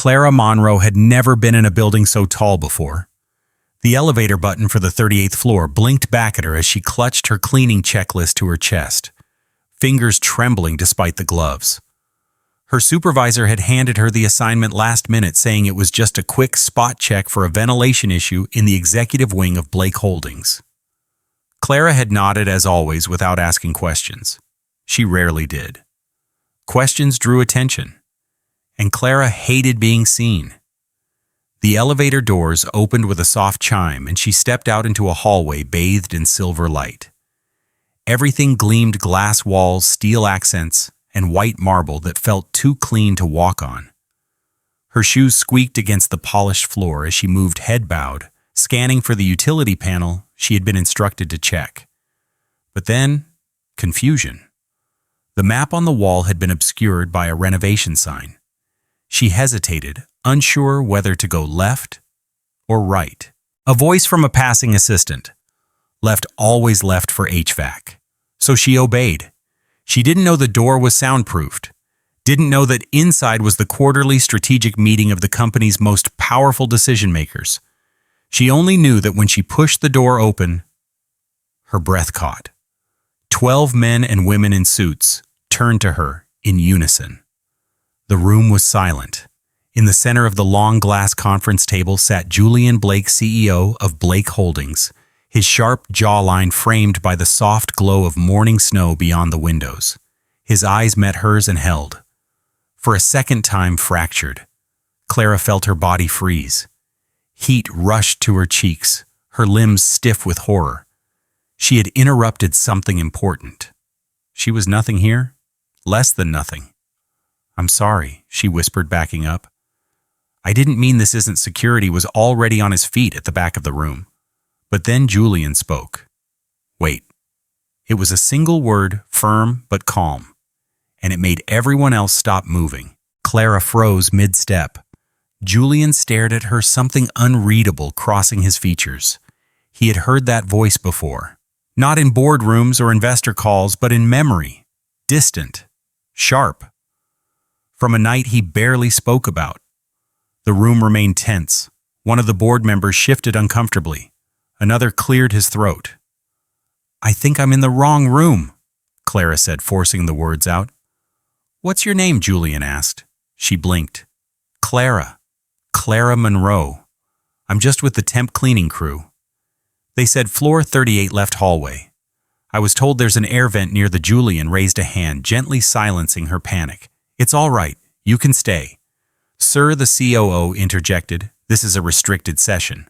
Clara Monroe had never been in a building so tall before. The elevator button for the 38th floor blinked back at her as she clutched her cleaning checklist to her chest, fingers trembling despite the gloves. Her supervisor had handed her the assignment last minute, saying it was just a quick spot check for a ventilation issue in the executive wing of Blake Holdings. Clara had nodded as always without asking questions. She rarely did. Questions drew attention, and Clara hated being seen. The elevator doors opened with a soft chime, and she stepped out into a hallway bathed in silver light. Everything gleamed: glass walls, steel accents, and white marble that felt too clean to walk on. Her shoes squeaked against the polished floor as she moved head-bowed, scanning for the utility panel she had been instructed to check. But then, confusion. The map on the wall had been obscured by a renovation sign. She hesitated, unsure whether to go left or right. A voice from a passing assistant. Left always left for HVAC. So she obeyed. She didn't know the door was soundproofed. Didn't know that inside was the quarterly strategic meeting of the company's most powerful decision-makers. She only knew that when she pushed the door open, her breath caught. 12 men and women in suits turned to her in unison. The room was silent. In the center of the long glass conference table sat Julian Blake, CEO of Blake Holdings, his sharp jawline framed by the soft glow of morning snow beyond the windows. His eyes met hers and held. For a second time fractured, Clara felt her body freeze. Heat rushed to her cheeks, her limbs stiff with horror. She had interrupted something important. She was nothing here, less than nothing. "I'm sorry," she whispered, backing up. "I didn't mean this isn't." Security was already on his feet at the back of the room. But then Julian spoke. "Wait." It was a single word, firm but calm, and it made everyone else stop moving. Clara froze mid-step. Julian stared at her, something unreadable crossing his features. He had heard that voice before. Not in boardrooms or investor calls, but in memory. Distant. Sharp. From a night he barely spoke about. The room remained tense. One of the board members shifted uncomfortably. Another cleared his throat. "I think I'm in the wrong room," Clara said, forcing the words out. "What's your name?" Julian asked. She blinked. "Clara. Clara Monroe. I'm just with the temp cleaning crew." They said floor 38 left hallway. "I was told there's an air vent near the." Julian raised a hand, gently silencing her panic. "It's all right. You can stay." "Sir," the COO interjected, "this is a restricted session.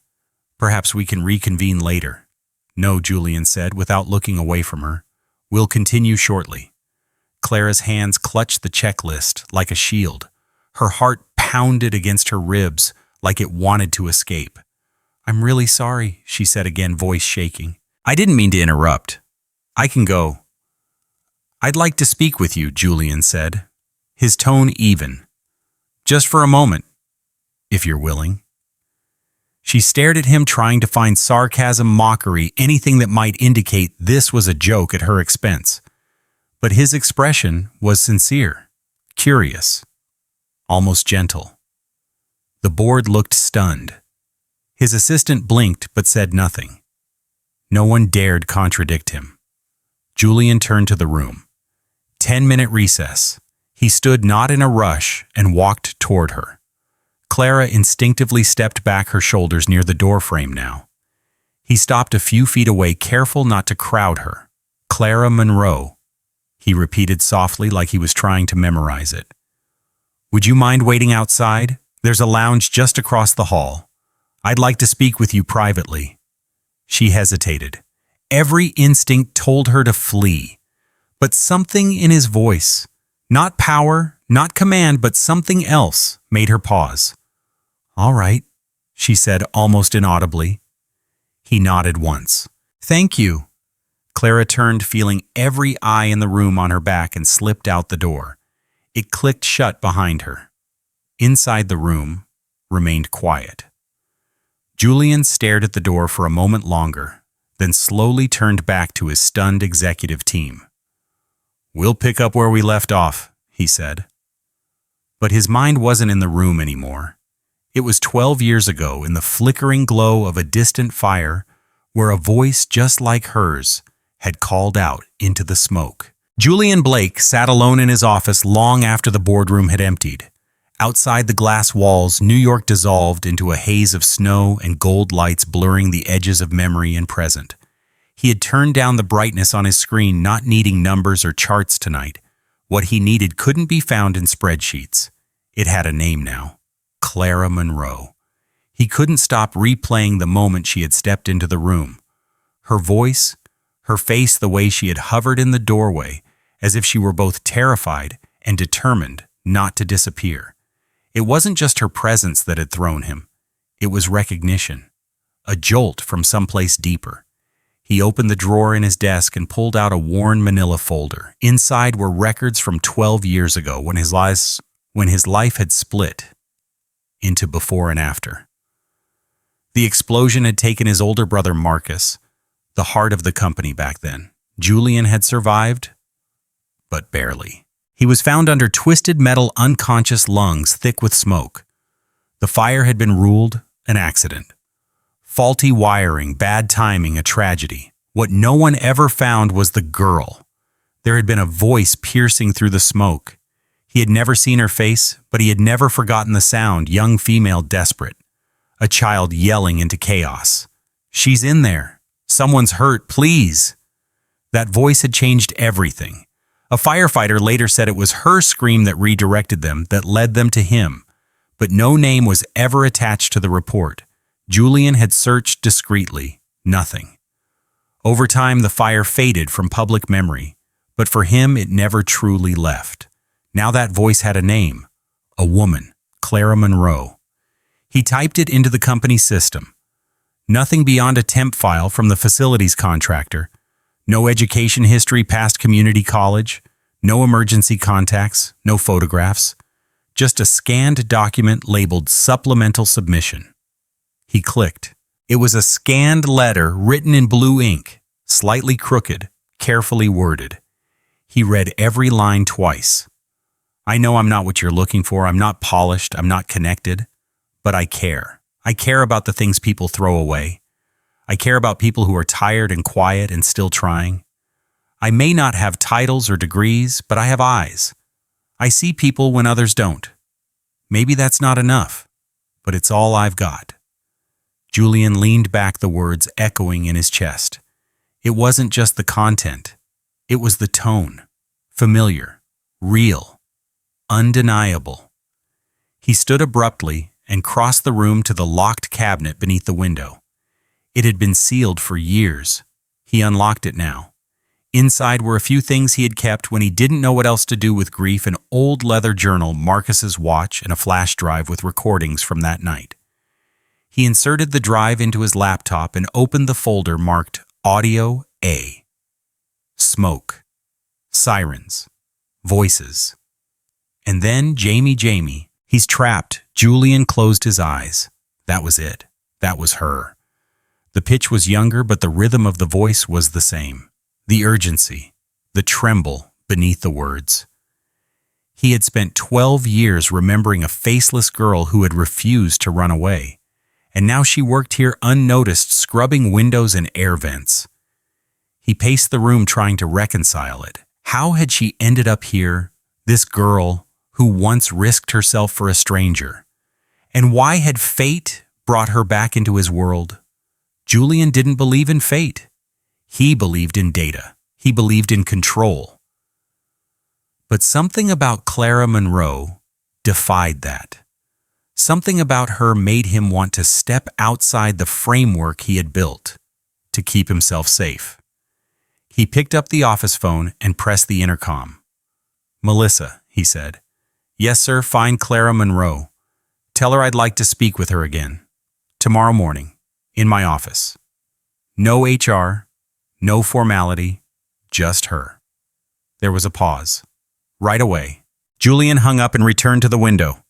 Perhaps we can reconvene later." "No," Julian said, without looking away from her. "We'll continue shortly." Clara's hands clutched the checklist like a shield. Her heart pounded against her ribs like it wanted to escape. "I'm really sorry," she said again, voice shaking. "I didn't mean to interrupt. I can go." "I'd like to speak with you," Julian said, his tone even. "Just for a moment, if you're willing." She stared at him, trying to find sarcasm, mockery, anything that might indicate this was a joke at her expense. But his expression was sincere, curious, almost gentle. The board looked stunned. His assistant blinked but said nothing. No one dared contradict him. Julian turned to the room. 10-minute recess. He stood not in a rush and walked toward her. Clara instinctively stepped back, her shoulders near the doorframe now. He stopped a few feet away, careful not to crowd her. "Clara Monroe," he repeated softly, like he was trying to memorize it. "Would you mind waiting outside? There's a lounge just across the hall. I'd like to speak with you privately." She hesitated. Every instinct told her to flee. But something in his voice, not power, not command, but something else, made her pause. "All right," she said almost inaudibly. He nodded once. "Thank you." Clara turned, feeling every eye in the room on her back, and slipped out the door. It clicked shut behind her. Inside the room remained quiet. Julian stared at the door for a moment longer, then slowly turned back to his stunned executive team. "We'll pick up where we left off," he said. But his mind wasn't in the room anymore. It was 12 years ago, in the flickering glow of a distant fire, where a voice just like hers had called out into the smoke. Julian Blake sat alone in his office long after the boardroom had emptied. Outside the glass walls, New York dissolved into a haze of snow and gold lights blurring the edges of memory and present. He had turned down the brightness on his screen, not needing numbers or charts tonight. What he needed couldn't be found in spreadsheets. It had a name now: Clara Monroe. He couldn't stop replaying the moment she had stepped into the room. Her voice, her face, the way she had hovered in the doorway, as if she were both terrified and determined not to disappear. It wasn't just her presence that had thrown him. It was recognition, a jolt from someplace deeper. He opened the drawer in his desk and pulled out a worn manila folder. Inside were records from 12 years ago, when his life had split into before and after. The explosion had taken his older brother Marcus, the heart of the company back then. Julian had survived, but barely. He was found under twisted metal, unconscious lungs thick with smoke. The fire had been ruled an accident. Faulty wiring, bad timing, a tragedy. What no one ever found was the girl. There had been a voice piercing through the smoke. He had never seen her face, but he had never forgotten the sound, young female desperate. A child yelling into chaos. "She's in there. Someone's hurt, please." That voice had changed everything. A firefighter later said it was her scream that redirected them, that led them to him. But no name was ever attached to the report. Julian had searched discreetly. Nothing. Over time, the fire faded from public memory, but for him it never truly left. Now that voice had a name. A woman, Clara Monroe. He typed it into the company system. Nothing beyond a temp file from the facilities contractor. No education history past community college. No emergency contacts. No photographs. Just a scanned document labeled supplemental submission. He clicked. It was a scanned letter written in blue ink, slightly crooked, carefully worded. He read every line twice. "I know I'm not what you're looking for. I'm not polished. I'm not connected. But I care. I care about the things people throw away. I care about people who are tired and quiet and still trying. I may not have titles or degrees, but I have eyes. I see people when others don't. Maybe that's not enough, but it's all I've got." Julian leaned back, the words echoing in his chest. It wasn't just the content. It was the tone. Familiar, real, undeniable. He stood abruptly and crossed the room to the locked cabinet beneath the window. It had been sealed for years. He unlocked it now. Inside were a few things he had kept when he didn't know what else to do with grief: an old leather journal, Marcus's watch, and a flash drive with recordings from that night. He inserted the drive into his laptop and opened the folder marked Audio A. Smoke. Sirens. Voices. And then Jamie. He's trapped. Julian closed his eyes. That was it. That was her. The pitch was younger, but the rhythm of the voice was the same. The urgency, the tremble beneath the words. He had spent 12 years remembering a faceless girl who had refused to run away, and now she worked here unnoticed, scrubbing windows and air vents. He paced the room trying to reconcile it. How had she ended up here, this girl who once risked herself for a stranger? And why had fate brought her back into his world? Julian didn't believe in fate. He believed in data. He believed in control. But something about Clara Monroe defied that. Something about her made him want to step outside the framework he had built to keep himself safe. He picked up the office phone and pressed the intercom. "Melissa," he said. "Yes, sir, find Clara Monroe. Tell her I'd like to speak with her again. Tomorrow morning, in my office. No HR, no formality, just her." There was a pause. Right away, Julian hung up and returned to the window.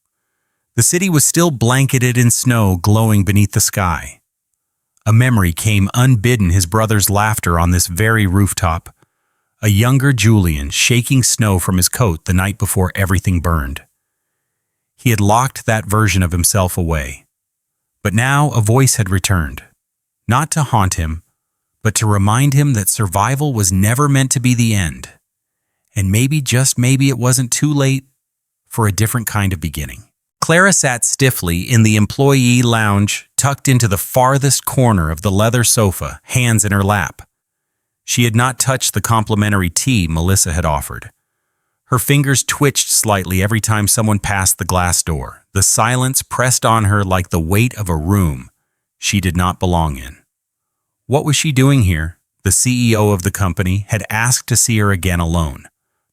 The city was still blanketed in snow, glowing beneath the sky. A memory came unbidden, his brother's laughter on this very rooftop. A younger Julian shaking snow from his coat the night before everything burned. He had locked that version of himself away. But now a voice had returned, not to haunt him, but to remind him that survival was never meant to be the end. And maybe, just maybe, it wasn't too late for a different kind of beginning. Clara sat stiffly in the employee lounge, tucked into the farthest corner of the leather sofa, hands in her lap. She had not touched the complimentary tea Melissa had offered. Her fingers twitched slightly every time someone passed the glass door. The silence pressed on her like the weight of a room she did not belong in. What was she doing here? The CEO of the company had asked to see her again alone.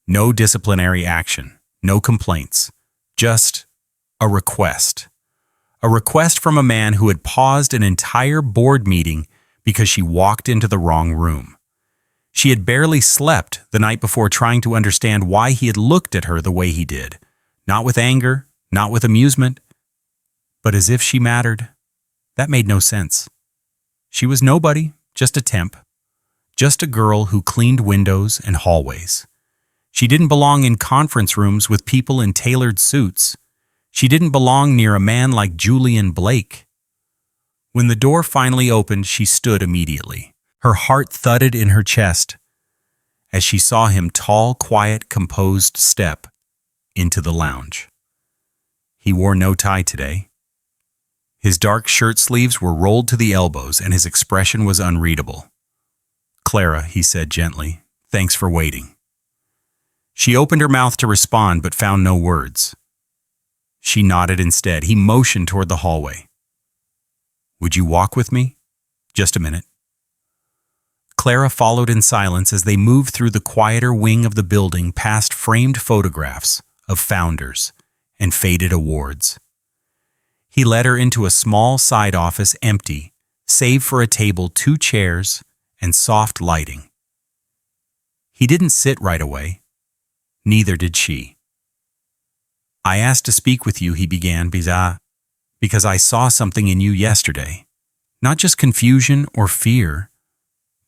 No disciplinary action, no complaints, just a request. A request from a man who had paused an entire board meeting because she walked into the wrong room. She had barely slept the night before trying to understand why he had looked at her the way he did. Not with anger, not with amusement, but as if she mattered. That made no sense. She was nobody, just a temp. Just a girl who cleaned windows and hallways. She didn't belong in conference rooms with people in tailored suits. She didn't belong near a man like Julian Blake. When the door finally opened, she stood immediately. Her heart thudded in her chest as she saw him tall, quiet, composed step into the lounge. He wore no tie today. His dark shirt sleeves were rolled to the elbows and his expression was unreadable. "Clara," he said gently, "thanks for waiting." She opened her mouth to respond but found no words. She nodded instead. He motioned toward the hallway. "Would you walk with me? Just a minute." Clara followed in silence as they moved through the quieter wing of the building past framed photographs of founders and faded awards. He led her into a small side office empty, save for a table, 2 chairs, and soft lighting. He didn't sit right away. Neither did she. "I asked to speak with you," he began, "because I saw something in you yesterday. Not just confusion or fear,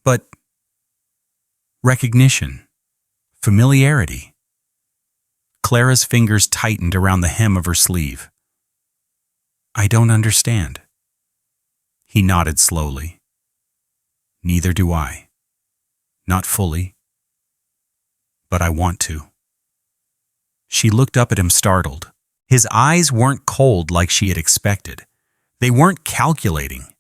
but recognition, familiarity." Clara's fingers tightened around the hem of her sleeve. "I don't understand." He nodded slowly. "Neither do I. Not fully. But I want to." She looked up at him startled. His eyes weren't cold like she had expected. They weren't calculating.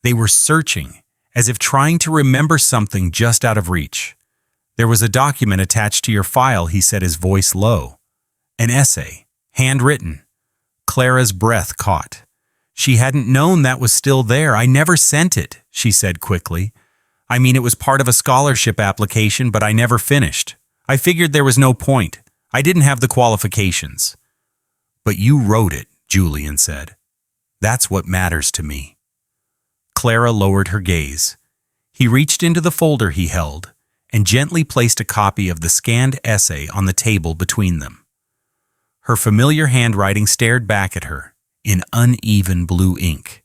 They were searching, as if trying to remember something just out of reach. "There was a document attached to your file," he said, his voice low. "An essay, handwritten." Clara's breath caught. She hadn't known that was still there. "I never sent it," she said quickly. "I mean, it was part of a scholarship application, but I never finished. I figured there was no point. I didn't have the qualifications." "But you wrote it," Julian said. "That's what matters to me." Clara lowered her gaze. He reached into the folder he held and gently placed a copy of the scanned essay on the table between them. Her familiar handwriting stared back at her in uneven blue ink.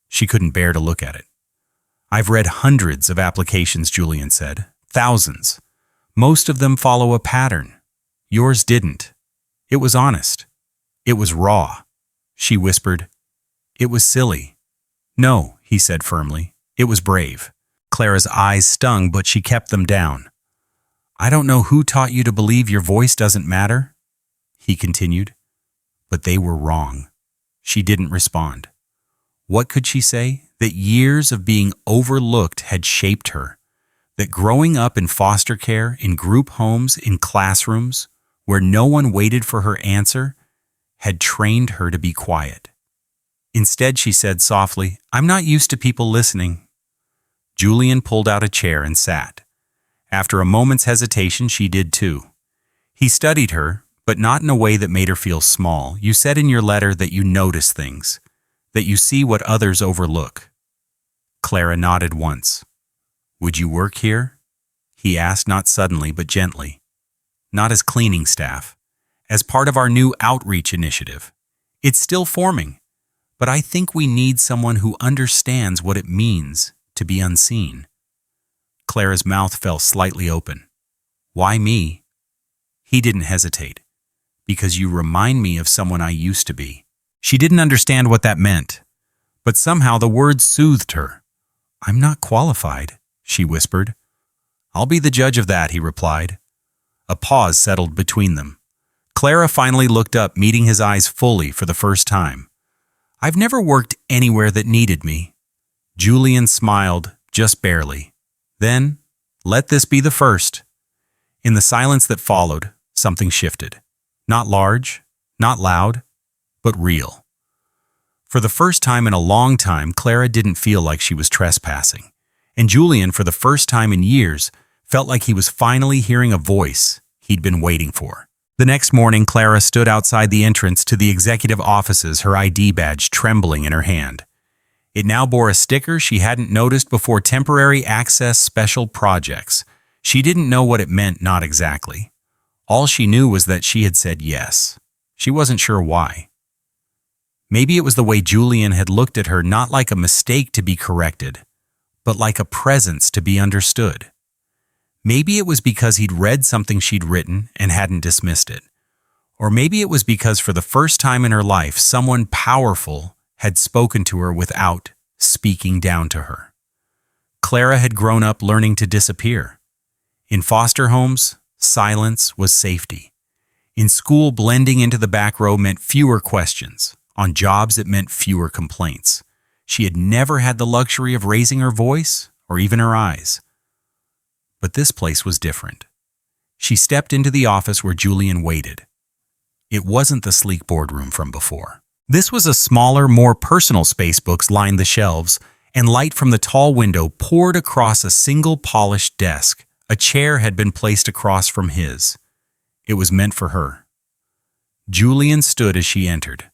She couldn't bear to look at it. "I've read hundreds of applications," Julian said. "Thousands. Most of them follow a pattern. Yours didn't. It was honest. It was raw." She whispered, "It was silly." "No," he said firmly. "It was brave." Clara's eyes stung, but she kept them down. "I don't know who taught you to believe your voice doesn't matter," he continued. But they were wrong. She didn't respond. What could she say? That years of being overlooked had shaped her. That growing up in foster care, in group homes, in classrooms, where no one waited for her answer, had trained her to be quiet. Instead, she said softly, "I'm not used to people listening." Julian pulled out a chair and sat. After a moment's hesitation, she did too. He studied her, but not in a way that made her feel small. "You said in your letter that you notice things, that you see what others overlook." Clara nodded once. "Would you work here?" he asked, not suddenly but gently. "Not as cleaning staff, as part of our new outreach initiative. It's still forming, but I think we need someone who understands what it means to be unseen." Clara's mouth fell slightly open. "Why me?" He didn't hesitate. Because you remind me of someone I used to be. She didn't understand what that meant, but somehow the words soothed her. I'm not qualified, she whispered. I'll be the judge of that, he replied. A pause settled between them. Clara finally looked up, meeting his eyes fully for the first time. I've never worked anywhere that needed me. Julian smiled, just barely. Then, let this be the first. In the silence that followed, something shifted. Not large, not loud, but real. For the first time in a long time, Clara didn't feel like she was trespassing. And Julian, for the first time in years, felt like he was finally hearing a voice he'd been waiting for. The next morning, Clara stood outside the entrance to the executive offices, her ID badge trembling in her hand. It now bore a sticker she hadn't noticed before: Temporary Access Special Projects. She didn't know what it meant, not exactly. All she knew was that she had said yes. She wasn't sure why. Maybe it was the way Julian had looked at her, not like a mistake to be corrected, but like a presence to be understood. Maybe it was because he'd read something she'd written and hadn't dismissed it. Or maybe it was because for the first time in her life, someone powerful had spoken to her without speaking down to her. Clara had grown up learning to disappear. In foster homes, silence was safety. In school, blending into the back row meant fewer questions. On jobs, it meant fewer complaints. She had never had the luxury of raising her voice or even her eyes. But this place was different. She stepped into the office where Julian waited. It wasn't the sleek boardroom from before. This was a smaller, more personal space. Books lined the shelves, and light from the tall window poured across a single polished desk. A chair had been placed across from his. It was meant for her. Julian stood as she entered.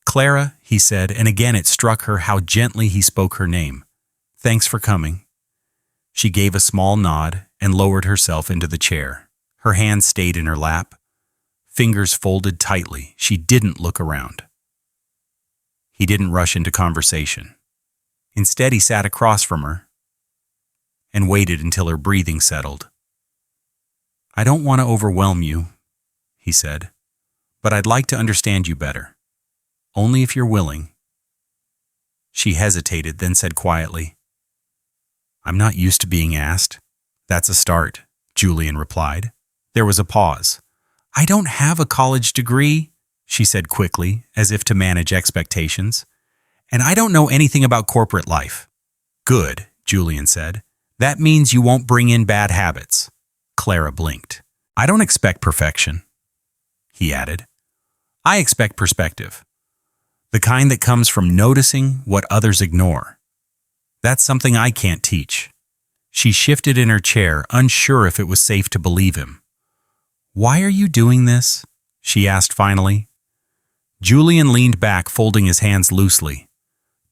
Clara, he said, and again it struck her how gently he spoke her name. Thanks for coming. She gave a small nod and lowered herself into the chair. Her hand stayed in her lap, fingers folded tightly. She didn't look around. He didn't rush into conversation. Instead, he sat across from her and waited until her breathing settled. I don't want to overwhelm you, he said, but I'd like to understand you better. Only if you're willing. She hesitated, then said quietly, I'm not used to being asked. That's a start, Julian replied. There was a pause. I don't have a college degree, she said quickly, as if to manage expectations. And I don't know anything about corporate life. Good, Julian said. That means you won't bring in bad habits. Clara blinked. I don't expect perfection, he added. I expect perspective. The kind that comes from noticing what others ignore. That's something I can't teach. She shifted in her chair, unsure if it was safe to believe him. Why are you doing this? She asked finally. Julian leaned back, folding his hands loosely.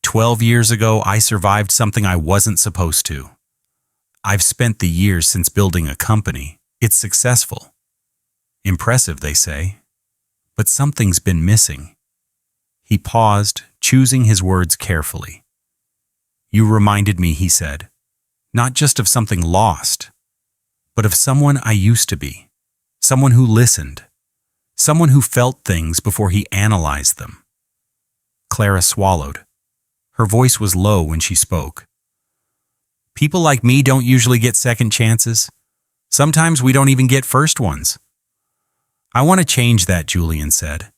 12 years ago, I survived something I wasn't supposed to. I've spent the years since building a company. It's successful. Impressive, they say. But something's been missing. He paused, choosing his words carefully. You reminded me, he said, not just of something lost, but of someone I used to be, someone who listened, someone who felt things before he analyzed them. Clara swallowed. Her voice was low when she spoke. People like me don't usually get second chances. Sometimes we don't even get first ones. I want to change that, Julian said,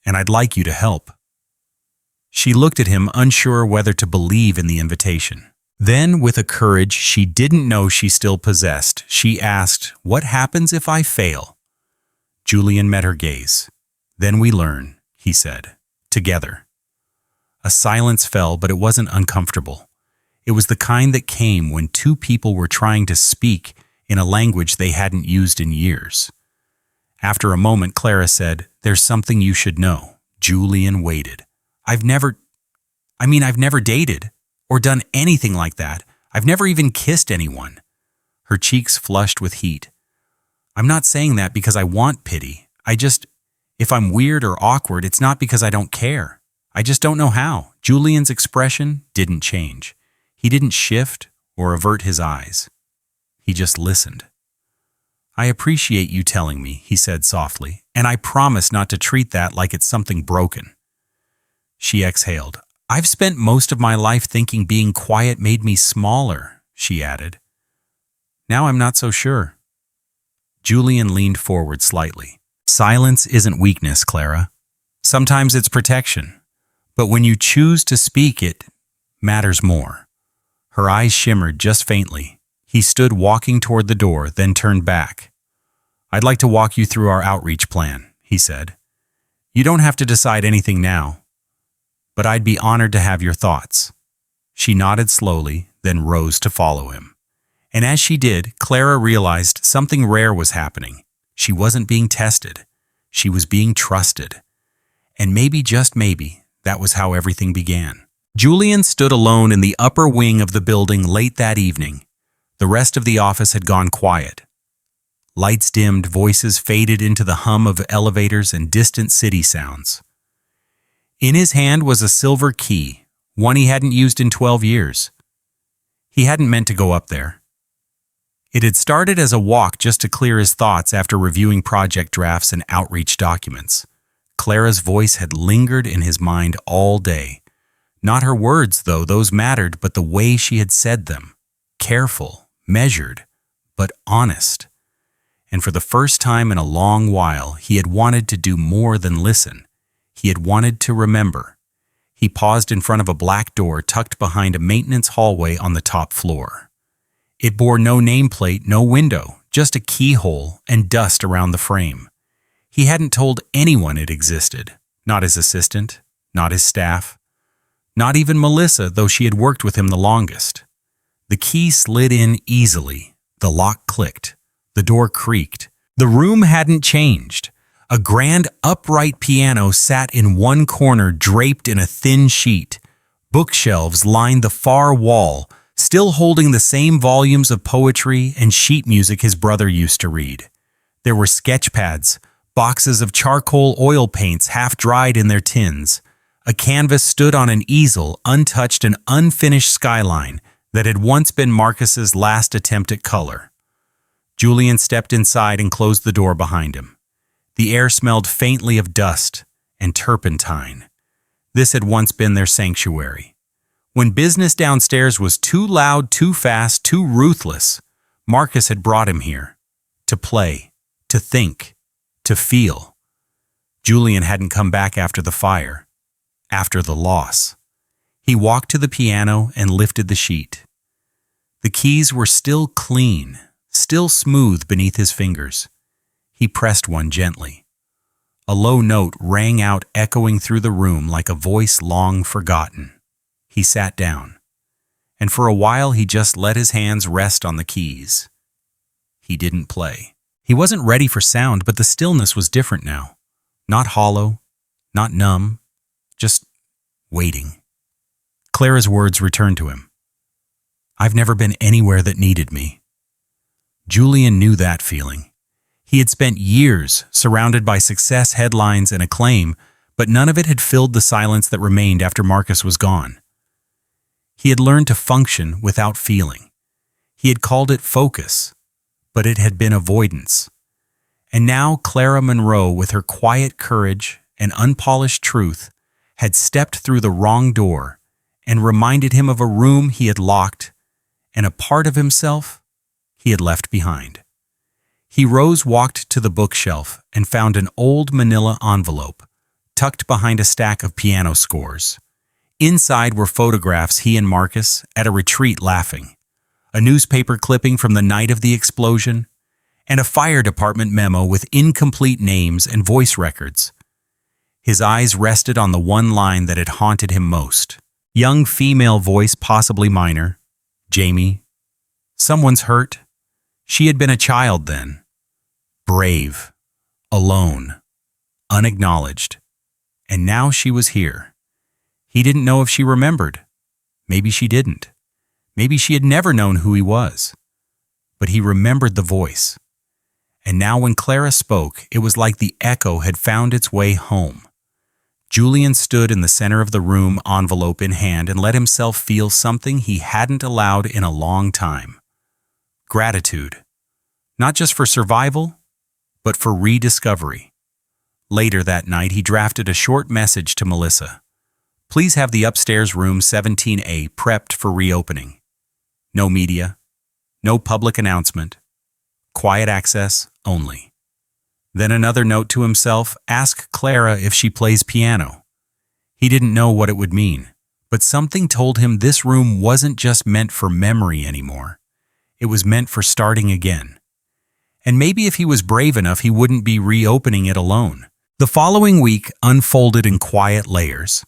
and I'd like you to help. She looked at him, unsure whether to believe in the invitation. Then, with a courage she didn't know she still possessed, she asked, What happens if I fail? Julian met her gaze. Then we learn, he said, together. A silence fell, but it wasn't uncomfortable. It was the kind that came when two people were trying to speak in a language they hadn't used in years. After a moment, Clara said, There's something you should know. Julian waited. I've never dated or done anything like that. I've never even kissed anyone. Her cheeks flushed with heat. I'm not saying that because I want pity. If I'm weird or awkward, it's not because I don't care. I just don't know how. Julian's expression didn't change. He didn't shift or avert his eyes. He just listened. "I appreciate you telling me," he said softly, "and I promise not to treat that like it's something broken." She exhaled. "I've spent most of my life thinking being quiet made me smaller," she added. "Now I'm not so sure." Julian leaned forward slightly. "Silence isn't weakness, Clara. Sometimes it's protection. But when you choose to speak, it matters more." Her eyes shimmered just faintly. He stood walking toward the door, then turned back. "I'd like to walk you through our outreach plan," he said. "You don't have to decide anything now, but I'd be honored to have your thoughts." She nodded slowly, then rose to follow him. And as she did, Clara realized something rare was happening. She wasn't being tested. She was being trusted. And maybe, just maybe, that was how everything began. Julian stood alone in the upper wing of the building late that evening. The rest of the office had gone quiet. Lights dimmed, voices faded into the hum of elevators and distant city sounds. In his hand was a silver key, one he hadn't used in 12 years. He hadn't meant to go up there. It had started as a walk just to clear his thoughts after reviewing project drafts and outreach documents. Clara's voice had lingered in his mind all day. Not her words, though, those mattered, but the way she had said them. Careful, measured, but honest. And for the first time in a long while, he had wanted to do more than listen. He had wanted to remember. He paused in front of a black door tucked behind a maintenance hallway on the top floor. It bore no nameplate, no window, just a keyhole and dust around the frame. He hadn't told anyone it existed, not his assistant, not his staff, not even Melissa, though she had worked with him the longest. The key slid in easily. The lock clicked. The door creaked. The room hadn't changed. A grand upright piano sat in one corner draped in a thin sheet. Bookshelves lined the far wall, still holding the same volumes of poetry and sheet music his brother used to read. There were sketch pads, boxes of charcoal oil paints half dried in their tins. A canvas stood on an easel, untouched, an unfinished skyline that had once been Marcus's last attempt at color. Julian stepped inside and closed the door behind him. The air smelled faintly of dust and turpentine. This had once been their sanctuary. When business downstairs was too loud, too fast, too ruthless, Marcus had brought him here. To play, to think, to feel. Julian hadn't come back after the fire. After the loss. He walked to the piano and lifted the sheet. The keys were still clean, still smooth beneath his fingers. He pressed one gently. A low note rang out, echoing through the room like a voice long forgotten. He sat down, and for a while he just let his hands rest on the keys. He didn't play. He wasn't ready for sound, but the stillness was different now. Not hollow, not numb. Just waiting. Clara's words returned to him. "I've never been anywhere that needed me." Julian knew that feeling. He had spent years surrounded by success, headlines, and acclaim, but none of it had filled the silence that remained after Marcus was gone. He had learned to function without feeling. He had called it focus, but it had been avoidance. And now Clara Monroe, with her quiet courage and unpolished truth, had stepped through the wrong door and reminded him of a room he had locked and a part of himself he had left behind. He rose, walked to the bookshelf, and found an old manila envelope tucked behind a stack of piano scores. Inside were photographs he and Marcus at a retreat laughing, a newspaper clipping from the night of the explosion, and a fire department memo with incomplete names and voice records. His eyes rested on the one line that had haunted him most. Young female voice, possibly minor. Jamie. Someone's hurt. She had been a child then. Brave. Alone. Unacknowledged. And now she was here. He didn't know if she remembered. Maybe she didn't. Maybe she had never known who he was. But he remembered the voice. And now when Clara spoke, it was like the echo had found its way home. Julian stood in the center of the room, envelope in hand, and let himself feel something he hadn't allowed in a long time. Gratitude. not just for survival, but for rediscovery. Later that night, he drafted a short message to Melissa. Please have the upstairs room 17A prepped for reopening. No media, no public announcement, quiet access only. Then another note to himself, ask Clara if she plays piano. He didn't know what it would mean, but something told him this room wasn't just meant for memory anymore. It was meant for starting again. And maybe if he was brave enough, he wouldn't be reopening it alone. The following week unfolded in quiet layers.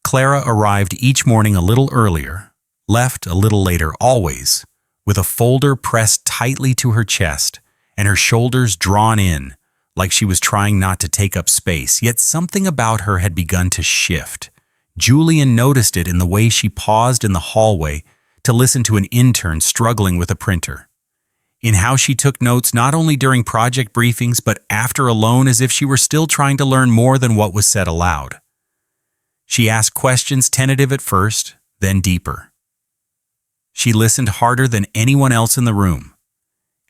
Clara arrived each morning a little earlier, left a little later always, with a folder pressed tightly to her chest and her shoulders drawn in, like she was trying not to take up space, yet something about her had begun to shift. Julian noticed it in the way she paused in the hallway to listen to an intern struggling with a printer. In how she took notes not only during project briefings but after alone, as if she were still trying to learn more than what was said aloud. She asked questions, tentative at first, then deeper. She listened harder than anyone else in the room.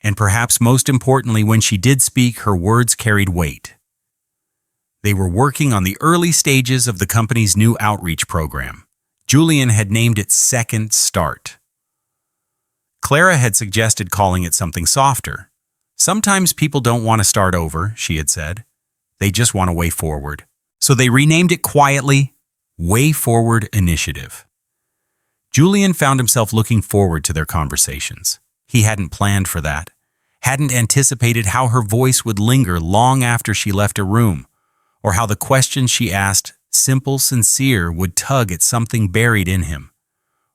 And perhaps most importantly, when she did speak, her words carried weight. They were working on the early stages of the company's new outreach program. Julian had named it Second Start. Clara had suggested calling it something softer. Sometimes people don't want to start over, she had said. They just want a way forward. So they renamed it quietly, Way Forward Initiative. Julian found himself looking forward to their conversations. He hadn't planned for that, hadn't anticipated how her voice would linger long after she left a room, or how the questions she asked, simple, sincere, would tug at something buried in him.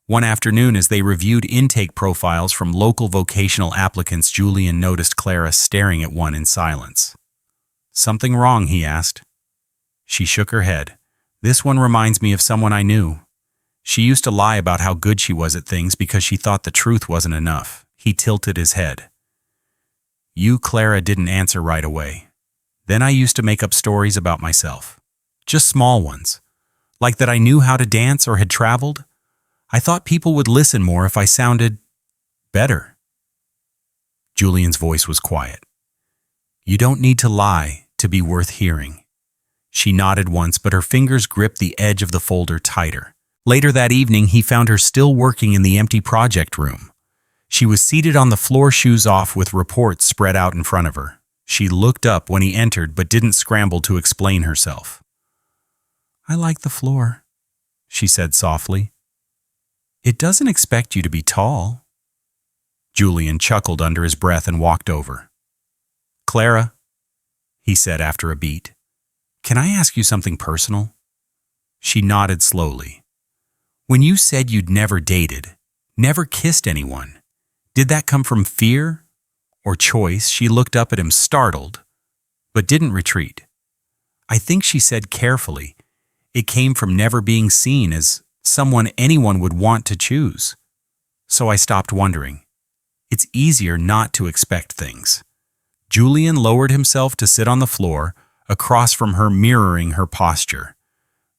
One afternoon, as they reviewed intake profiles from local vocational applicants, Julian noticed Clara staring at one in silence. Something wrong, he asked. She shook her head. This one reminds me of someone I knew. She used to lie about how good she was at things because she thought the truth wasn't enough. He tilted his head. You, Clara, didn't answer right away. Then I used to make up stories about myself. Just small ones. Like that I knew how to dance or had traveled. I thought people would listen more if I sounded better. Julian's voice was quiet. You don't need to lie to be worth hearing. She nodded once, but her fingers gripped the edge of the folder tighter. Later that evening, he found her still working in the empty project room. She was seated on the floor, shoes off, with reports spread out in front of her. She looked up when he entered, but didn't scramble to explain herself. I like the floor, she said softly. It doesn't expect you to be tall. Julian chuckled under his breath and walked over. Clara, he said after a beat, can I ask you something personal? She nodded slowly. When you said you'd never dated, never kissed anyone, did that come from fear or choice? She looked up at him, startled, but didn't retreat. I think she said carefully, it came from never being seen as someone anyone would want to choose. So I stopped wondering. It's easier not to expect things. Julian lowered himself to sit on the floor, across from her, mirroring her posture.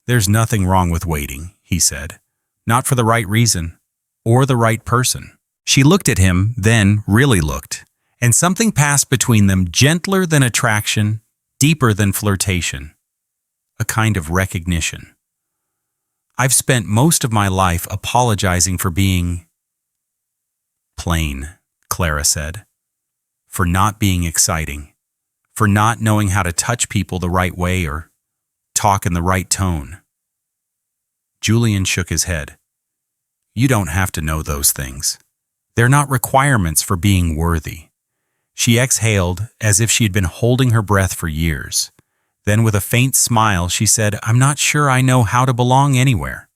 There's nothing wrong with waiting, he said. Not for the right reason, or the right person. She looked at him, then really looked, and something passed between them, gentler than attraction, deeper than flirtation. A kind of recognition. I've spent most of my life apologizing for being plain, Clara said. For not being exciting. For not knowing how to touch people the right way or talk in the right tone. Julian shook his head. You don't have to know those things. They're not requirements for being worthy. She exhaled as if she had been holding her breath for years. Then with a faint smile, she said, I'm not sure I know how to belong anywhere.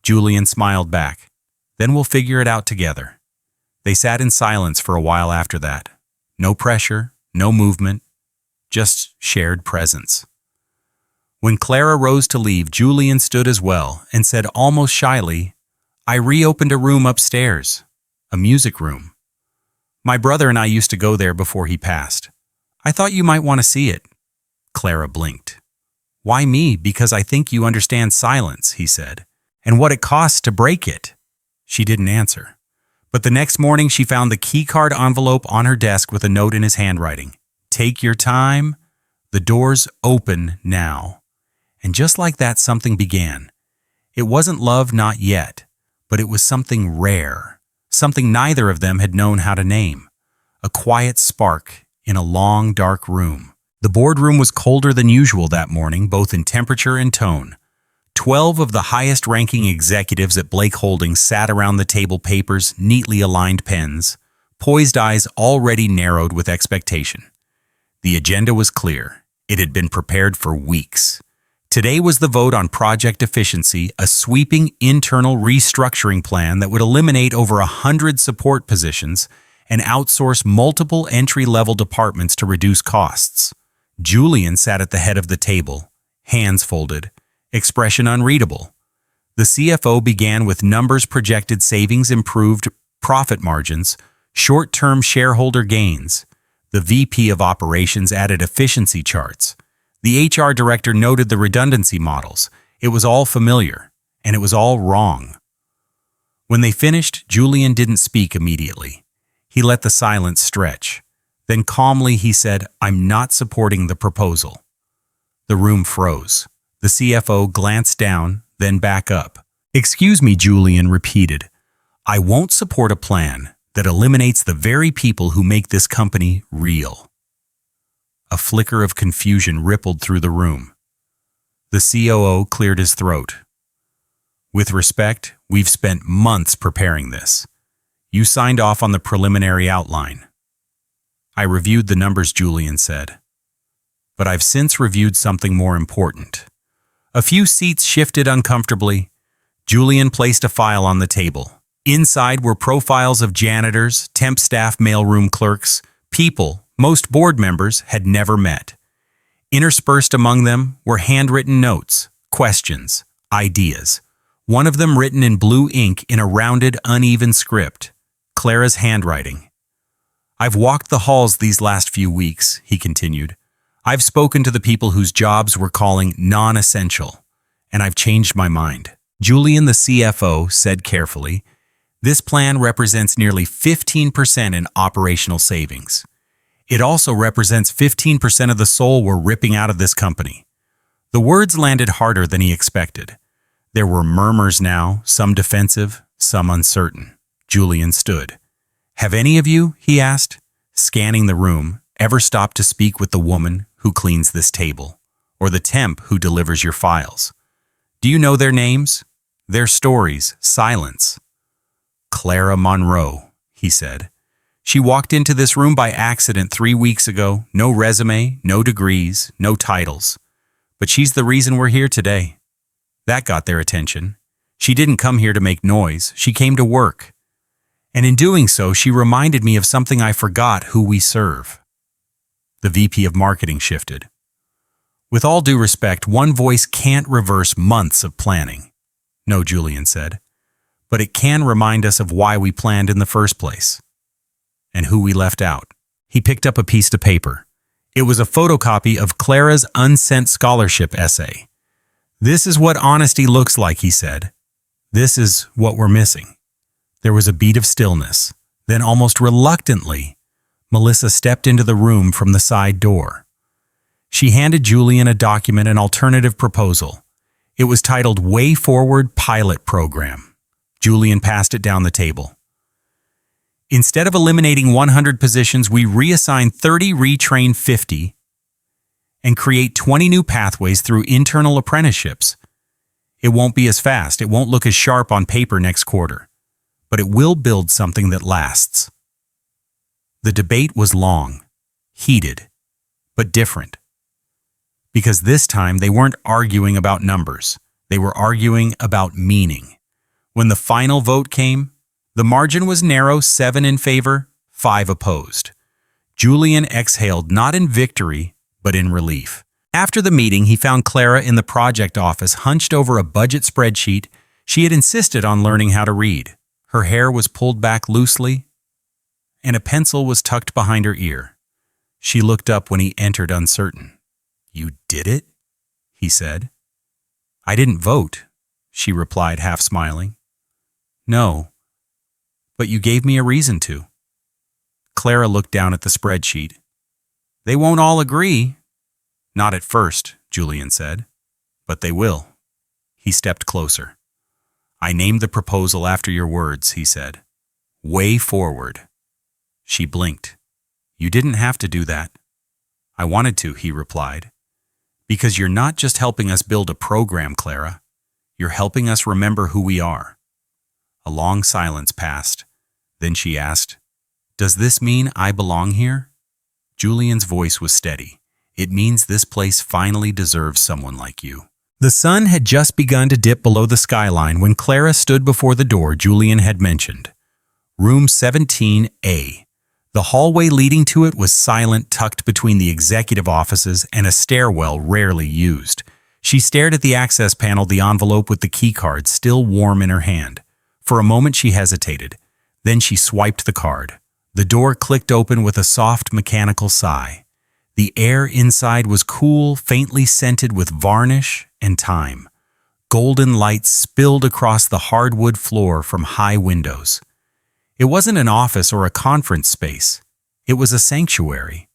Julian smiled back. Then we'll figure it out together. They sat in silence for a while after that. No pressure, no movement, just shared presence. When Clara rose to leave, Julian stood as well and said almost shyly, I reopened a room upstairs, a music room. My brother and I used to go there before he passed. I thought you might want to see it. Clara blinked. Why me? Because I think you understand silence, he said, and what it costs to break it. She didn't answer, But the next morning, she found the keycard envelope on her desk with a note in his handwriting. Take your time. The door's open now. And just like that, something began. It wasn't love, not yet, but it was something rare, something neither of them had known how to name. A quiet spark in a long, dark room. The boardroom was colder than usual that morning, both in temperature and tone. 12 of the highest-ranking executives at Blake Holdings sat around the table, papers, neatly aligned pens, poised eyes already narrowed with expectation. The agenda was clear. It had been prepared for weeks. Today was the vote on project efficiency, a sweeping internal restructuring plan that would eliminate over 100 support positions and outsource multiple entry-level departments to reduce costs. Julian sat at the head of the table, hands folded, expression unreadable. The CFO began with numbers: projected savings, improved profit margins, short-term shareholder gains. The VP of operations added efficiency charts. The HR director noted the redundancy models. It was all familiar, and it was all wrong. When they finished, Julian didn't speak immediately. He let the silence stretch. Then calmly he said, "I'm not supporting the proposal." The room froze. The CFO glanced down, then back up. "Excuse me," Julian repeated. "I won't support a plan that eliminates the very people who make this company real." A flicker of confusion rippled through the room. The COO cleared his throat. "With respect, we've spent months preparing this. You signed off on the preliminary outline." "I reviewed the numbers," Julian said. "But I've since reviewed something more important." A few seats shifted uncomfortably. Julian placed a file on the table. Inside were profiles of janitors, temp staff, mailroom clerks, people most board members had never met. Interspersed among them were handwritten notes, questions, ideas. One of them written in blue ink in a rounded, uneven script. Clara's handwriting. "I've walked the halls these last few weeks," he continued. "I've spoken to the people whose jobs we're calling non-essential, and I've changed my mind." Julian, the CFO, said carefully, "This plan represents nearly 15% in operational savings. It also represents 15% of the soul we're ripping out of this company." The words landed harder than he expected. There were murmurs now, some defensive, some uncertain. Julian stood. "Have any of you," he asked, scanning the room, "ever stopped to speak with the woman who cleans this table, or the temp who delivers your files? Do you know their names? Their stories, silence?" "Clara Monroe," he said. "She walked into this room by accident 3 weeks ago. No resume, no degrees, no titles. But she's the reason we're here today." That got their attention. She didn't come here to make noise. She came to work. And in doing so, she reminded me of something I forgot: who we serve. The VP of marketing shifted. "With all due respect, one voice can't reverse months of planning." "No," Julian said. "But it can remind us of why we planned in the first place. And who we left out." He picked up a piece of paper. It was a photocopy of Clara's unsent scholarship essay. "This is what honesty looks like," he said. "This is what we're missing." There was a beat of stillness. Then, almost reluctantly, Melissa stepped into the room from the side door. She handed Julian a document, an alternative proposal. It was titled Way Forward Pilot Program. Julian passed it down the table. "Instead of eliminating 100 positions, we reassign 30, retrain 50, and create 20 new pathways through internal apprenticeships. It won't be as fast, it won't look as sharp on paper next quarter, but it will build something that lasts." The debate was long, heated, but different. Because this time they weren't arguing about numbers, they were arguing about meaning. When the final vote came, the margin was narrow: 7 in favor, 5 opposed. Julian exhaled, not in victory, but in relief. After the meeting, he found Clara in the project office, hunched over a budget spreadsheet she had insisted on learning how to read. Her hair was pulled back loosely, and a pencil was tucked behind her ear. She looked up when he entered, uncertain. "You did it?" he said. "I didn't vote," she replied, half smiling. "No, But you gave me a reason to. Clara looked down at the spreadsheet. They won't all agree. Not at first, Julian said. But they will. He stepped closer. I named the proposal after your words, he said. Way forward. She blinked. You didn't have to do that. I wanted to, he replied. Because you're not just helping us build a program, Clara. You're helping us remember who we are. A long silence passed. Then she asked, Does this mean I belong here? Julian's voice was steady. It means this place finally deserves someone like you. The sun had just begun to dip below the skyline when Clara stood before the door Julian had mentioned. Room 17A. The hallway leading to it was silent, tucked between the executive offices and a stairwell rarely used. She stared at the access panel, the envelope with the keycard still warm in her hand. For a moment she hesitated. Then she swiped the card. The door clicked open with a soft mechanical sigh. The air inside was cool, faintly scented with varnish and time. Golden light spilled across the hardwood floor from high windows. It wasn't an office or a conference space. It was a sanctuary.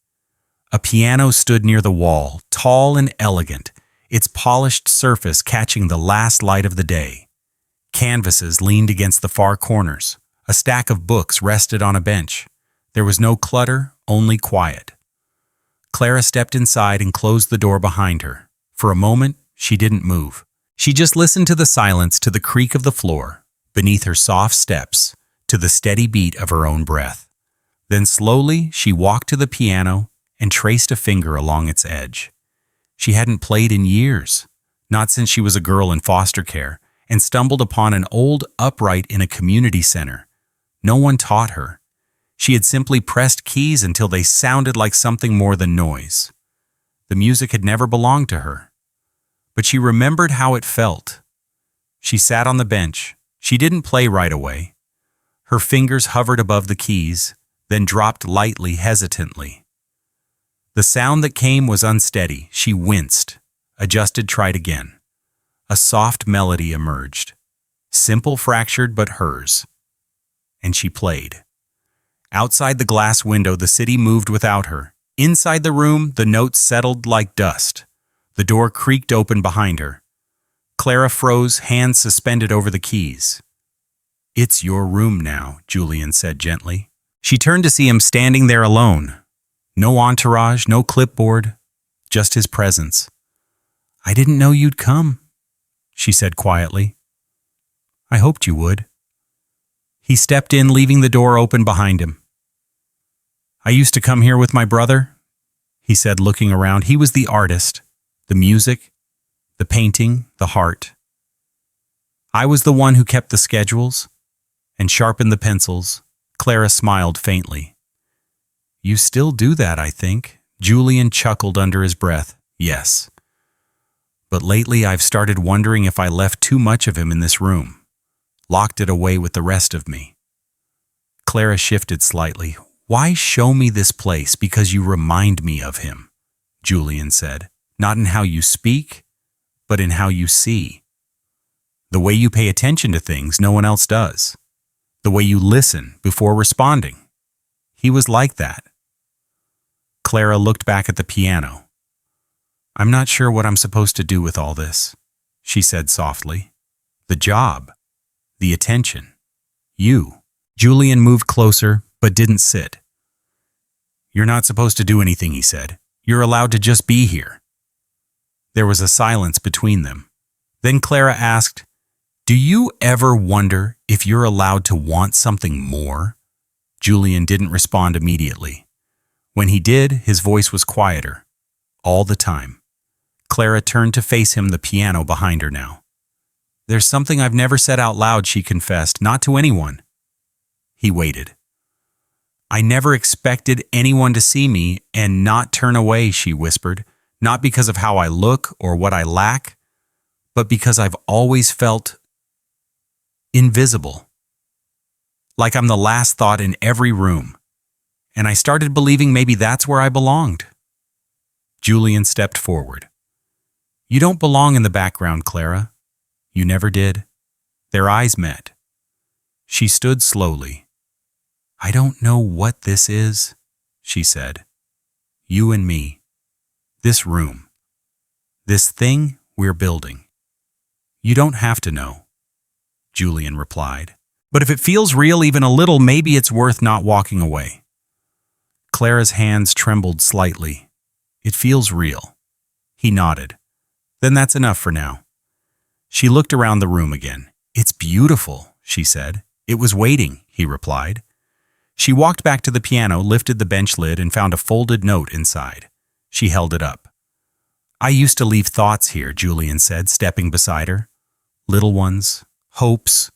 A piano stood near the wall, tall and elegant, its polished surface catching the last light of the day. Canvases leaned against the far corners. A stack of books rested on a bench. There was no clutter, only quiet. Clara stepped inside and closed the door behind her. For a moment, she didn't move. She just listened to the silence, to the creak of the floor, beneath her soft steps, to the steady beat of her own breath. Then slowly, she walked to the piano and traced a finger along its edge. She hadn't played in years, not since she was a girl in foster care, and stumbled upon an old upright in a community center. No one taught her. She had simply pressed keys until they sounded like something more than noise. The music had never belonged to her. But she remembered how it felt. She sat on the bench. She didn't play right away. Her fingers hovered above the keys, then dropped lightly, hesitantly. The sound that came was unsteady. She winced, adjusted, tried again. A soft melody emerged. Simple, fractured, but hers. And she played. Outside the glass window, the city moved without her. Inside the room, the notes settled like dust. The door creaked open behind her. Clara froze, hands suspended over the keys. It's your room now, Julian said gently. She turned to see him standing there alone. No entourage, no clipboard, just his presence. I didn't know you'd come, she said quietly. I hoped you would. He stepped in, leaving the door open behind him. I used to come here with my brother, he said, looking around. He was the artist, the music, the painting, the heart. I was the one who kept the schedules and sharpened the pencils. Clara smiled faintly. You still do that, I think. Julian chuckled under his breath. Yes. But lately I've started wondering if I left too much of him in this room, locked it away with the rest of me. Clara shifted slightly. Why show me this place? Because you remind me of him, Julian said. Not in how you speak, but in how you see. The way you pay attention to things no one else does. The way you listen before responding. He was like that. Clara looked back at the piano. I'm not sure what I'm supposed to do with all this, she said softly. The job, the attention, you. Julian moved closer, but didn't sit. You're not supposed to do anything, he said. You're allowed to just be here. There was a silence between them. Then Clara asked, Do you ever wonder if you're allowed to want something more? Julian didn't respond immediately. When he did, his voice was quieter. All the time. Clara turned to face him, the piano behind her now. There's something I've never said out loud, she confessed, not to anyone. He waited. I never expected anyone to see me and not turn away, she whispered, not because of how I look or what I lack, but because I've always felt invisible. Like I'm the last thought in every room. And I started believing maybe that's where I belonged. Julian stepped forward. You don't belong in the background, Clara. You never did. Their eyes met. She stood slowly, I don't know what this is, she said. You and me. This room. This thing we're building. You don't have to know, Julian replied. But if it feels real even a little, maybe it's worth not walking away. Clara's hands trembled slightly. It feels real. He nodded. Then that's enough for now. She looked around the room again. It's beautiful, she said. It was waiting, he replied. She walked back to the piano, lifted the bench lid, and found a folded note inside. She held it up. I used to leave thoughts here, Julian said, stepping beside her. Little ones, hopes,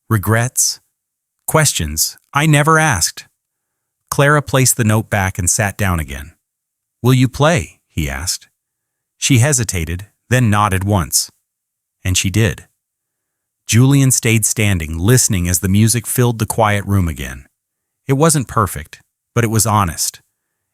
regrets, questions I never asked. Clara placed the note back and sat down again. Will you play? He asked. She hesitated, then nodded once. And she did. Julian stayed standing, listening as the music filled the quiet room again. It wasn't perfect, but it was honest.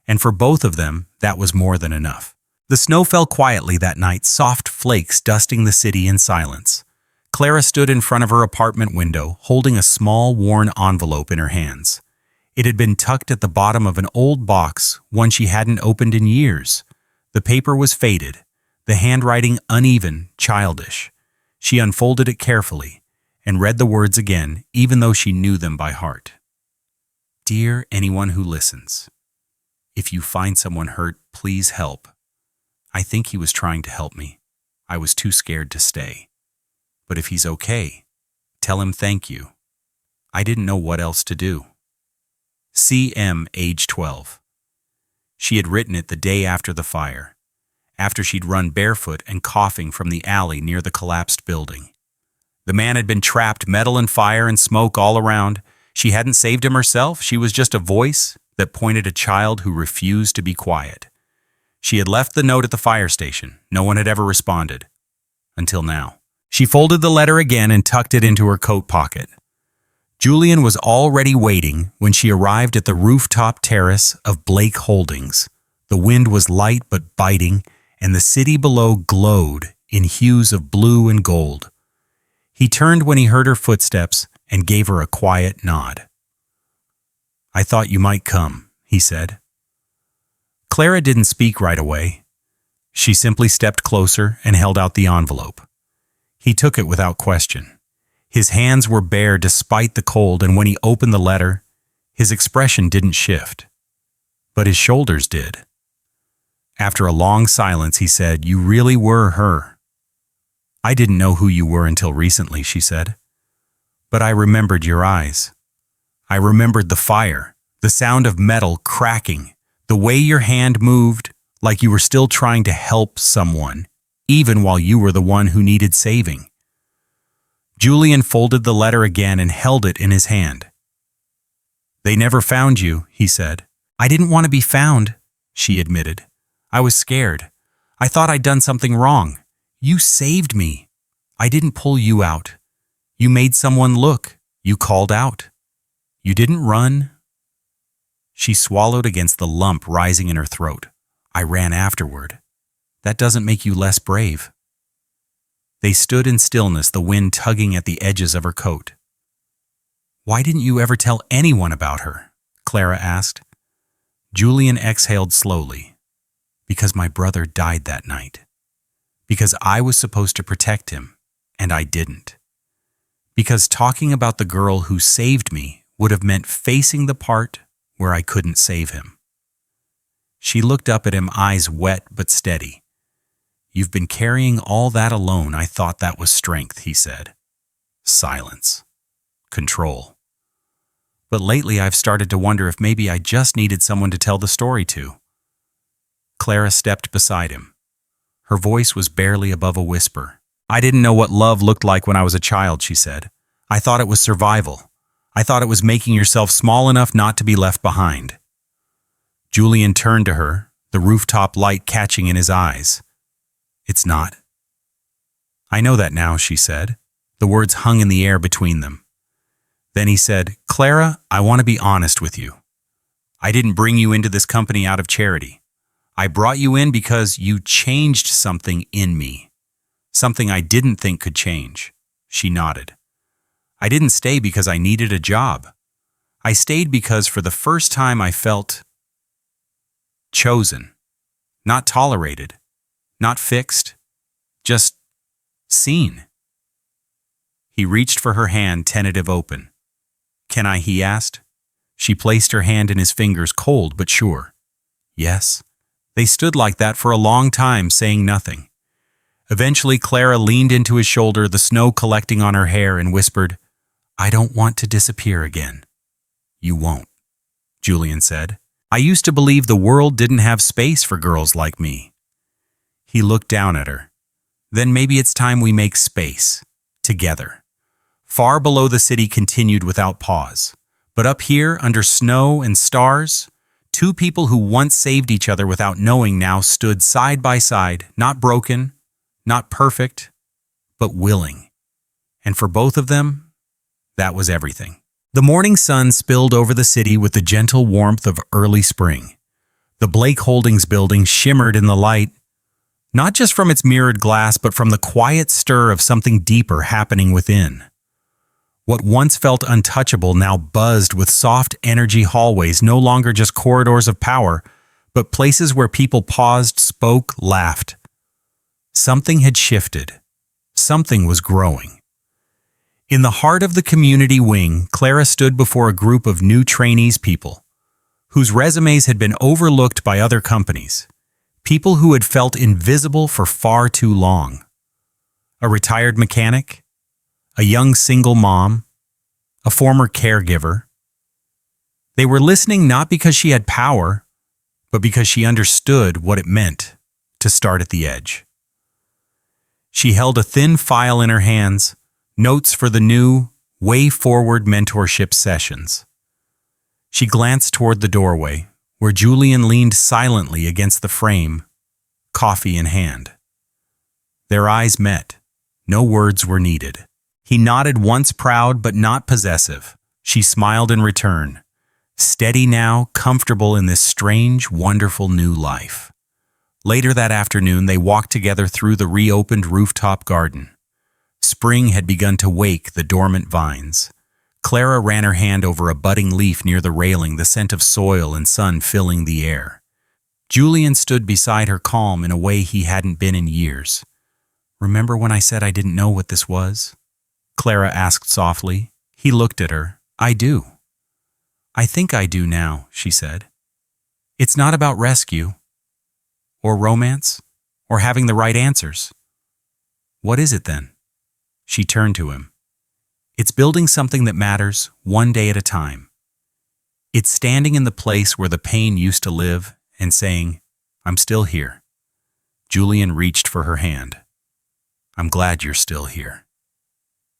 And for both of them, that was more than enough. The snow fell quietly that night, soft flakes dusting the city in silence. Clara stood in front of her apartment window, holding a small, worn envelope in her hands. It had been tucked at the bottom of an old box, one she hadn't opened in years. The paper was faded, the handwriting uneven, childish. She unfolded it carefully and read the words again, even though she knew them by heart. Dear anyone who listens, if you find someone hurt, please help. I think he was trying to help me. I was too scared to stay. But if he's okay, tell him thank you. I didn't know what else to do. C.M., age 12. She had written it the day after the fire, after she'd run barefoot and coughing from the alley near the collapsed building. The man had been trapped, metal and fire and smoke all around. She hadn't saved him herself. She was just a voice that pointed a child who refused to be quiet. She had left the note at the fire station. No one had ever responded. Until now. She folded the letter again and tucked it into her coat pocket. Julian was already waiting when she arrived at the rooftop terrace of Blake Holdings. The wind was light but biting, and the city below glowed in hues of blue and gold. He turned when he heard her footsteps and gave her a quiet nod. I thought you might come, he said. Clara didn't speak right away. She simply stepped closer and held out the envelope. He took it without question. His hands were bare despite the cold, and when he opened the letter, his expression didn't shift. But his shoulders did. After a long silence, he said, You really were her. I didn't know who you were until recently, she said. But I remembered your eyes. I remembered the fire, the sound of metal cracking, the way your hand moved, like you were still trying to help someone, even while you were the one who needed saving. Julian folded the letter again and held it in his hand. They never found you, he said. I didn't want to be found, she admitted. I was scared. I thought I'd done something wrong. You saved me. I didn't pull you out. You made someone look. You called out. You didn't run. She swallowed against the lump rising in her throat. I ran afterward. That doesn't make you less brave. They stood in stillness, the wind tugging at the edges of her coat. Why didn't you ever tell anyone about her? Clara asked. Julian exhaled slowly. Because my brother died that night. Because I was supposed to protect him, and I didn't. Because talking about the girl who saved me would have meant facing the part where I couldn't save him. She looked up at him, eyes wet but steady. You've been carrying all that alone. I thought that was strength, he said. Silence. Control. But lately I've started to wonder if maybe I just needed someone to tell the story to. Clara stepped beside him. Her voice was barely above a whisper. I didn't know what love looked like when I was a child, she said. I thought it was survival. I thought it was making yourself small enough not to be left behind. Julian turned to her, the rooftop light catching in his eyes. It's not. I know that now, she said. The words hung in the air between them. Then he said, Clara, I want to be honest with you. I didn't bring you into this company out of charity. I brought you in because you changed something in me. Something I didn't think could change. She nodded. I didn't stay because I needed a job. I stayed because for the first time I felt chosen, not tolerated, not fixed, just seen. He reached for her hand, tentative open. Can I? He asked. She placed her hand in his fingers, cold but sure. Yes. They stood like that for a long time, saying nothing. Eventually, Clara leaned into his shoulder, the snow collecting on her hair, and whispered, I don't want to disappear again. You won't, Julian said. I used to believe the world didn't have space for girls like me. He looked down at her. Then maybe it's time we make space, together. Far below, the city continued without pause. But up here, under snow and stars, two people who once saved each other without knowing now stood side by side, not broken, not perfect, but willing. And for both of them, that was everything. The morning sun spilled over the city with the gentle warmth of early spring. The Blake Holdings building shimmered in the light, not just from its mirrored glass, but from the quiet stir of something deeper happening within. What once felt untouchable now buzzed with soft energy hallways, no longer just corridors of power, but places where people paused, spoke, laughed. Something had shifted. Something was growing. In the heart of the community wing, Clara stood before a group of new trainees people, whose resumes had been overlooked by other companies, people who had felt invisible for far too long. A retired mechanic, a young single mom, a former caregiver. They were listening not because she had power, but because she understood what it meant to start at the edge. She held a thin file in her hands, notes for the new Way Forward mentorship sessions. She glanced toward the doorway, where Julian leaned silently against the frame, coffee in hand. Their eyes met. No words were needed. He nodded once, proud but not possessive. She smiled in return, steady now, comfortable in this strange, wonderful new life. Later that afternoon, they walked together through the reopened rooftop garden. Spring had begun to wake the dormant vines. Clara ran her hand over a budding leaf near the railing, the scent of soil and sun filling the air. Julian stood beside her, calm in a way he hadn't been in years. Remember when I said I didn't know what this was? Clara asked softly. He looked at her. I do. I think I do now, she said. It's not about rescue, or romance, or having the right answers. What is it then? She turned to him. It's building something that matters, one day at a time. It's standing in the place where the pain used to live and saying, I'm still here. Julian reached for her hand. I'm glad you're still here.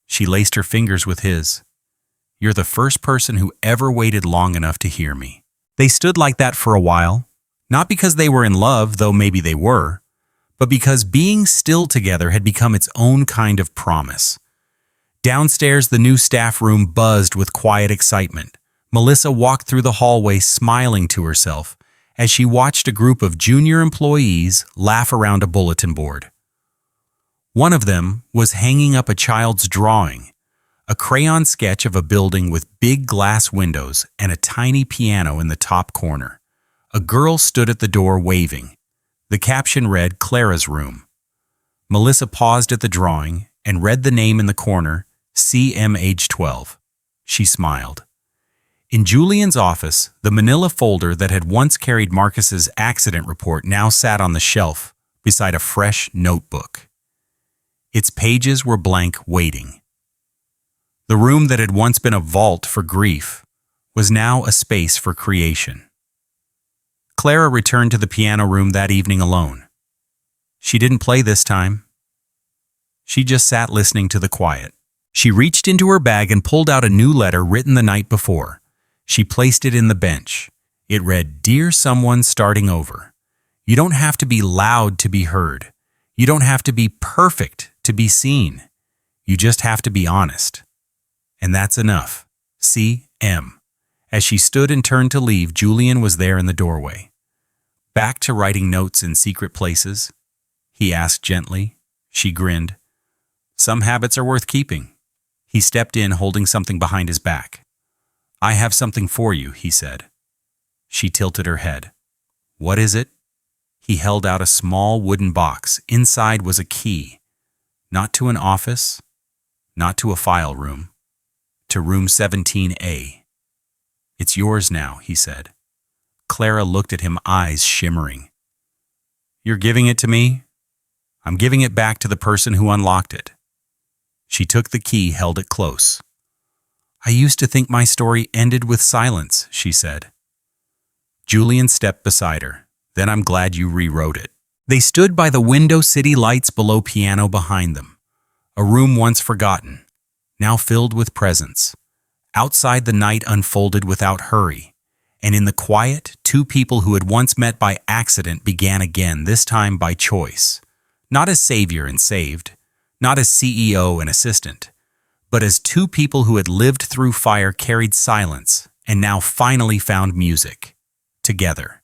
She laced her fingers with his. You're the first person who ever waited long enough to hear me. They stood like that for a while, not because they were in love, though maybe they were, but because being still together had become its own kind of promise. Downstairs, the new staff room buzzed with quiet excitement. Melissa walked through the hallway smiling to herself as she watched a group of junior employees laugh around a bulletin board. One of them was hanging up a child's drawing, a crayon sketch of a building with big glass windows and a tiny piano in the top corner. A girl stood at the door waving. The caption read, Clara's room. Melissa paused at the drawing and read the name in the corner, CMH12. She smiled. In Julian's office, the manila folder that had once carried Marcus's accident report now sat on the shelf beside a fresh notebook. Its pages were blank, waiting. The room that had once been a vault for grief was now a space for creation. Clara returned to the piano room that evening alone. She didn't play this time. She just sat listening to the quiet. She reached into her bag and pulled out a new letter written the night before. She placed it in the bench. It read, Dear someone starting over. You don't have to be loud to be heard. You don't have to be perfect to be seen. You just have to be honest. And that's enough. C.M. As she stood and turned to leave, Julian was there in the doorway. Back to writing notes in secret places? He asked gently. She grinned. Some habits are worth keeping. He stepped in, holding something behind his back. I have something for you, he said. She tilted her head. What is it? He held out a small wooden box. Inside was a key. Not to an office, not to a file room, to room 17A. It's yours now, he said. Clara looked at him, eyes shimmering. You're giving it to me? I'm giving it back to the person who unlocked it. She took the key, held it close. I used to think my story ended with silence, she said. Julian stepped beside her. Then I'm glad you rewrote it. They stood by the window, city lights below, piano behind them. A room once forgotten, now filled with presence. Outside, the night unfolded without hurry. And in the quiet, two people who had once met by accident began again, this time by choice. Not as savior and saved, not as CEO and assistant, but as two people who had lived through fire, carried silence, and now finally found music. Together.